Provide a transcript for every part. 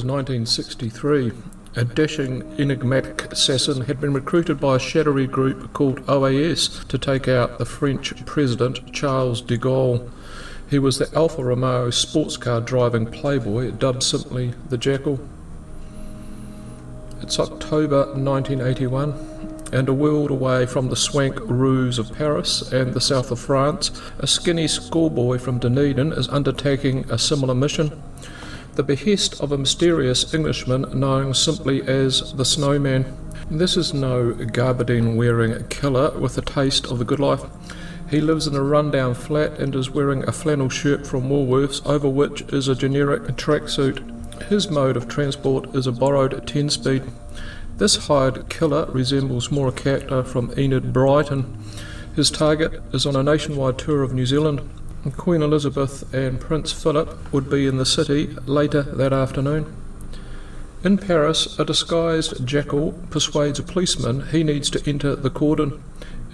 1963. A dashing, enigmatic assassin had been recruited by a shadowy group called OAS to take out the French President Charles de Gaulle. He was the Alfa Romeo sports car driving playboy, dubbed simply the Jackal. It's October 1981. And a world away from the swank roos of Paris and the south of France, a skinny schoolboy from Dunedin is undertaking a similar mission. The behest of a mysterious Englishman known simply as the Snowman. This is no gabardine-wearing killer with a taste of the good life. He lives in a rundown flat and is wearing a flannel shirt from Woolworths, over which is a generic tracksuit. His mode of transport is a borrowed 10-speed. This hired killer resembles more a character from Enid Blyton. His target is on a nationwide tour of New Zealand. Queen Elizabeth and Prince Phillip would be in the city later that afternoon. In Paris, a disguised Jackal persuades a policeman he needs to enter the cordon.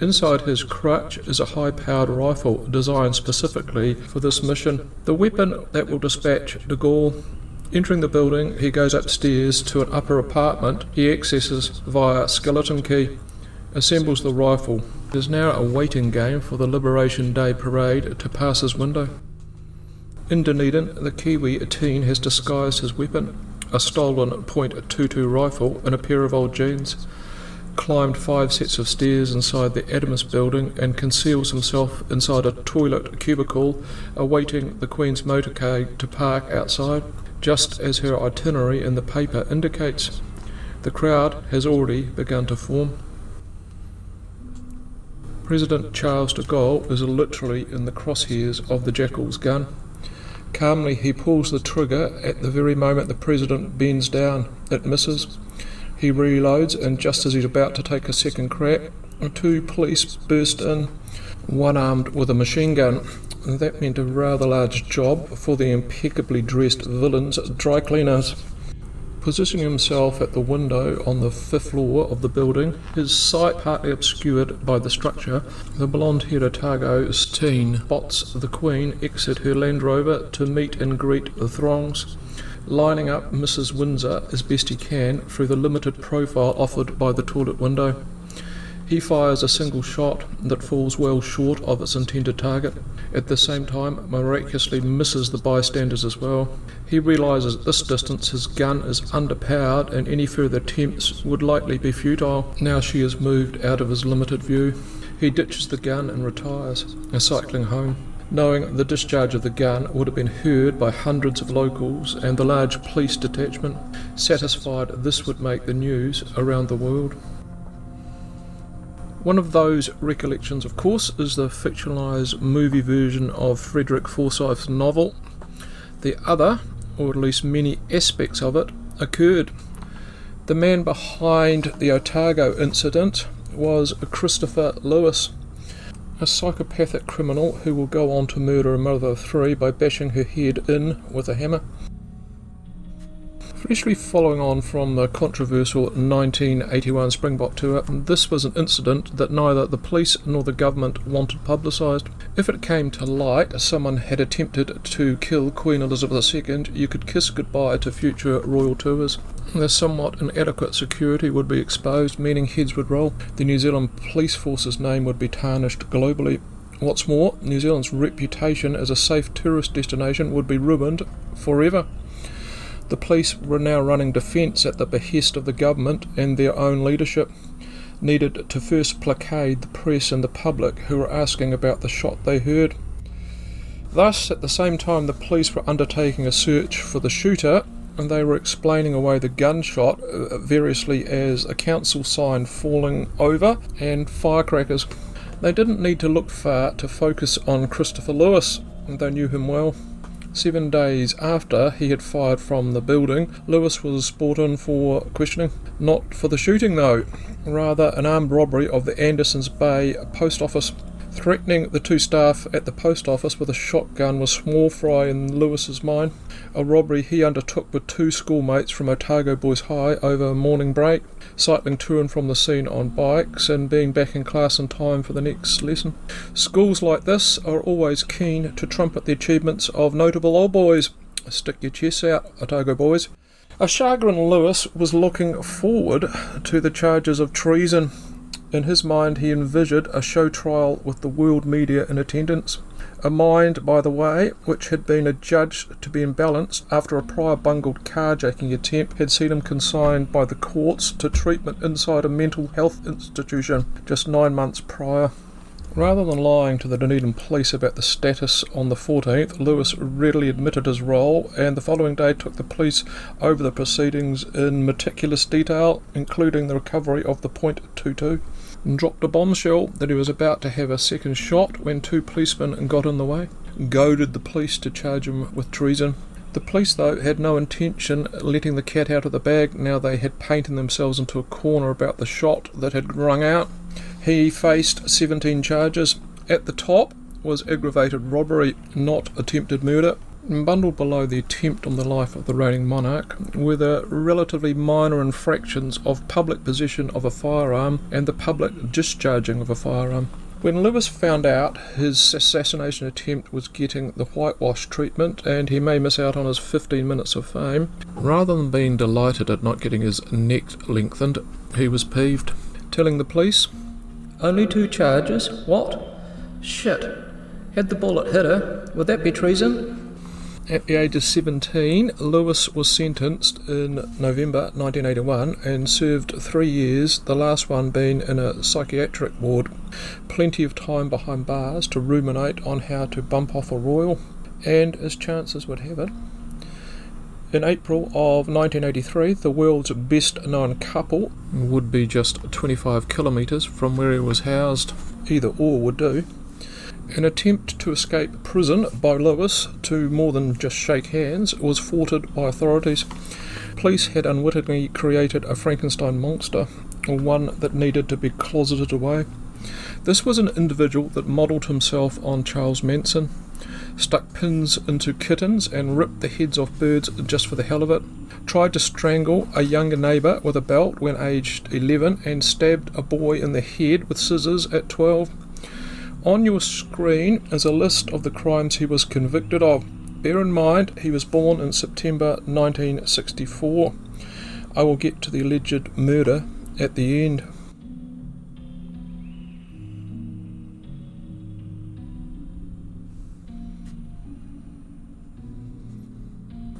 Inside his crutch is a high-powered rifle designed specifically for this mission, the weapon that will dispatch de Gaulle. Entering the building, he goes upstairs to an upper apartment he accesses via skeleton key, assembles the rifle. It is now a waiting game for the Liberation Day parade to pass his window. In Dunedin, the Kiwi teen has disguised his weapon, a stolen .22 rifle and a pair of old jeans, climbed 5 sets of stairs inside the Adams building and conceals himself inside a toilet cubicle, awaiting the Queen's motorcade to park outside. Just as her itinerary in the paper indicates. The crowd has already begun to form. President Charles de Gaulle is literally in the crosshairs of the Jackal's gun. Calmly he pulls the trigger at the very moment the President bends down. It misses. He reloads, and just as he's about to take a second crack, 2 police burst in, one armed with a machine gun. That meant a rather large job for the impeccably dressed villain's dry cleaners. Positioning himself at the window on the 5th floor of the building, his sight partly obscured by the structure, the blonde-haired Otago's teen spots the Queen exit her Land Rover to meet and greet the throngs, lining up Mrs. Windsor as best he can through the limited profile offered by the toilet window. He fires a single shot that falls well short of its intended target. At the same time, miraculously misses the bystanders as well. He realises at this distance his gun is underpowered and any further attempts would likely be futile. Now she is moved out of his limited view. He ditches the gun and retires, cycling home, knowing the discharge of the gun would have been heard by hundreds of locals and the large police detachment, satisfied this would make the news around the world. One of those recollections, of course, is the fictionalised movie version of Frederick Forsyth's novel. The other, or at least many aspects of it, occurred. The man behind the Otago incident was Christopher Lewis, a psychopathic criminal who will go on to murder a mother of 3 by bashing her head in with a hammer. Freshly following on from the controversial 1981 Springbok tour, this was an incident that neither the police nor the government wanted publicised. If it came to light someone had attempted to kill Queen Elizabeth II, you could kiss goodbye to future royal tours. The somewhat inadequate security would be exposed, meaning heads would roll. The New Zealand Police Force's name would be tarnished globally. What's more, New Zealand's reputation as a safe tourist destination would be ruined forever. The police were now running defence at the behest of the government and their own leadership, needed to first placate the press and the public who were asking about the shot they heard. Thus, at the same time the police were undertaking a search for the shooter, and they were explaining away the gunshot variously as a council sign falling over and firecrackers. They didn't need to look far to focus on Christopher Lewis, and they knew him well. 7 days after he had fired from the building, Lewis was brought in for questioning. Not for the shooting though, rather an armed robbery of the Andersons Bay post office. Threatening the 2 staff at the post office with a shotgun was small fry in Lewis's mind, a robbery he undertook with 2 schoolmates from Otago Boys High over a morning break, cycling to and from the scene on bikes and being back in class in time for the next lesson. Schools like this are always keen to trumpet the achievements of notable old boys. Stick your chests out, Otago boys. A chagrin Lewis was looking forward to the charges of treason. In his mind, he envisioned a show trial with the world media in attendance. A mind, by the way, which had been adjudged to be imbalanced after a prior bungled carjacking attempt had seen him consigned by the courts to treatment inside a mental health institution just 9 months prior. Rather than lying to the Dunedin police about the status on the 14th, Lewis readily admitted his role, and the following day took the police over the proceedings in meticulous detail, including the recovery of the .22, and dropped a bombshell that he was about to have a second shot when 2 policemen got in the way, goaded the police to charge him with treason. The police, though, had no intention letting the cat out of the bag now they had painted themselves into a corner about the shot that had rung out. He faced 17 charges. At the top was aggravated robbery, not attempted murder. Bundled below the attempt on the life of the reigning monarch were the relatively minor infractions of public possession of a firearm and the public discharging of a firearm. When Lewis found out his assassination attempt was getting the whitewash treatment and he may miss out on his 15 minutes of fame, rather than being delighted at not getting his neck lengthened, he was peeved, telling the police, "Only 2 charges? What? Shit. Had the bullet hit her, would that be treason?" At the age of 17, Lewis was sentenced in November 1981 and served 3 years, the last one being in a psychiatric ward. Plenty of time behind bars to ruminate on how to bump off a royal, and as chances would have it, in April of 1983, the world's best-known couple would be just 25 kilometres from where he was housed. Either or would do. An attempt to escape prison by Lewis to more than just shake hands was thwarted by authorities. Police had unwittingly created a Frankenstein monster, or one that needed to be closeted away. This was an individual that modelled himself on Charles Manson, stuck pins into kittens and ripped the heads off birds just for the hell of it, tried to strangle a younger neighbour with a belt when aged 11 and stabbed a boy in the head with scissors at 12. On your screen is a list of the crimes he was convicted of. Bear in mind, he was born in September 1964. I will get to the alleged murder at the end.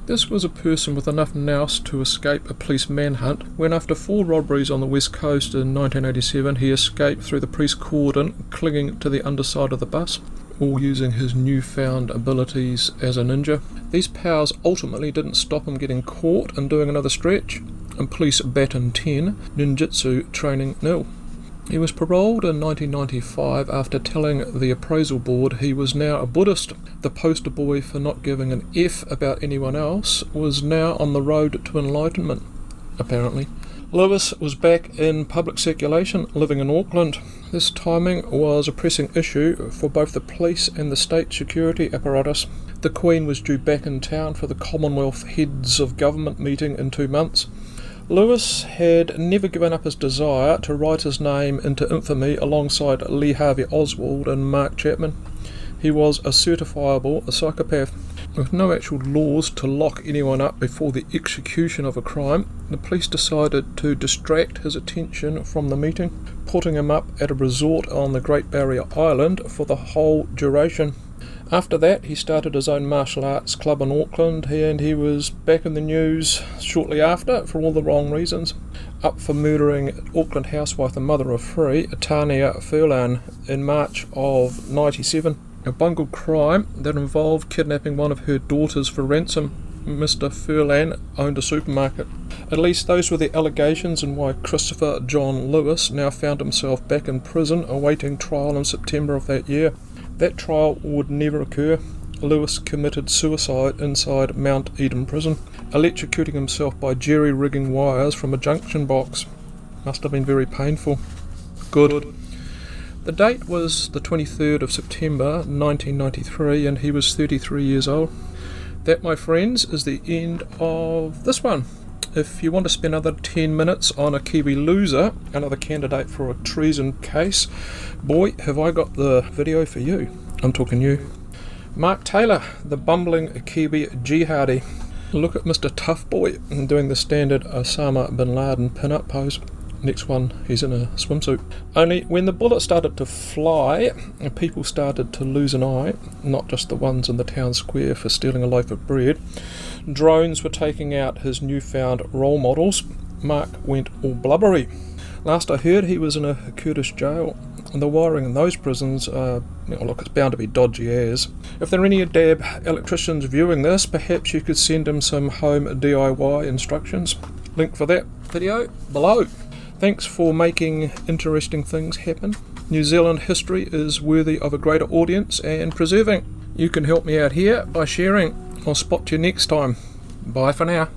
This was a person with enough nous to escape a police manhunt when, after 4 robberies on the west coast in 1987, he escaped through the police cordon, clinging to the underside of the bus, all using his newfound abilities as a ninja. These powers ultimately didn't stop him getting caught and doing another stretch, and police baton 10, ninjutsu training nil. He was paroled in 1995 after telling the appraisal board he was now a Buddhist. The poster boy for not giving an F about anyone else was now on the road to enlightenment, apparently. Lewis was back in public circulation, living in Auckland. This timing was a pressing issue for both the police and the state security apparatus. The Queen was due back in town for the Commonwealth Heads of Government meeting in 2 months. Lewis had never given up his desire to write his name into infamy alongside Lee Harvey Oswald and Mark Chapman. He was a certifiable psychopath. With no actual laws to lock anyone up before the execution of a crime, the police decided to distract his attention from the meeting, putting him up at a resort on the Great Barrier Island for the whole duration. After that, he started his own martial arts club in Auckland, and he was back in the news shortly after for all the wrong reasons. Up for murdering Auckland housewife and mother of 3, Tania Furlan, in March of 97. A bungled crime that involved kidnapping one of her daughters for ransom. Mr. Furlan owned a supermarket. At least those were the allegations, and why Christopher John Lewis now found himself back in prison awaiting trial in September of that year. That trial would never occur. Lewis committed suicide inside Mount Eden prison, electrocuting himself by jerry-rigging wires from a junction box. Must have been very painful. Good. The date was the 23rd of September 1993, and he was 33 years old. That, my friends, is the end of this one. If you want to spend another 10 minutes on a Kiwi loser, another candidate for a treason case, boy, have I got the video for you. I'm talking you. Mark Taylor, the bumbling Kiwi jihadi. Look at Mr. Tough Boy doing the standard Osama bin Laden pin-up pose. Next one, he's in a swimsuit. Only when the bullet started to fly, people started to lose an eye, not just the ones in the town square for stealing a loaf of bread. Drones were taking out his newfound role models. Mark went all blubbery. Last I heard, he was in a Kurdish jail. And the wiring in those prisons, look, it's bound to be dodgy as. If there are any DAB electricians viewing this, perhaps you could send him some home DIY instructions. Link for that video below. Thanks for making interesting things happen. New Zealand history is worthy of a greater audience and preserving. You can help me out here by sharing. I'll spot you next time. Bye for now.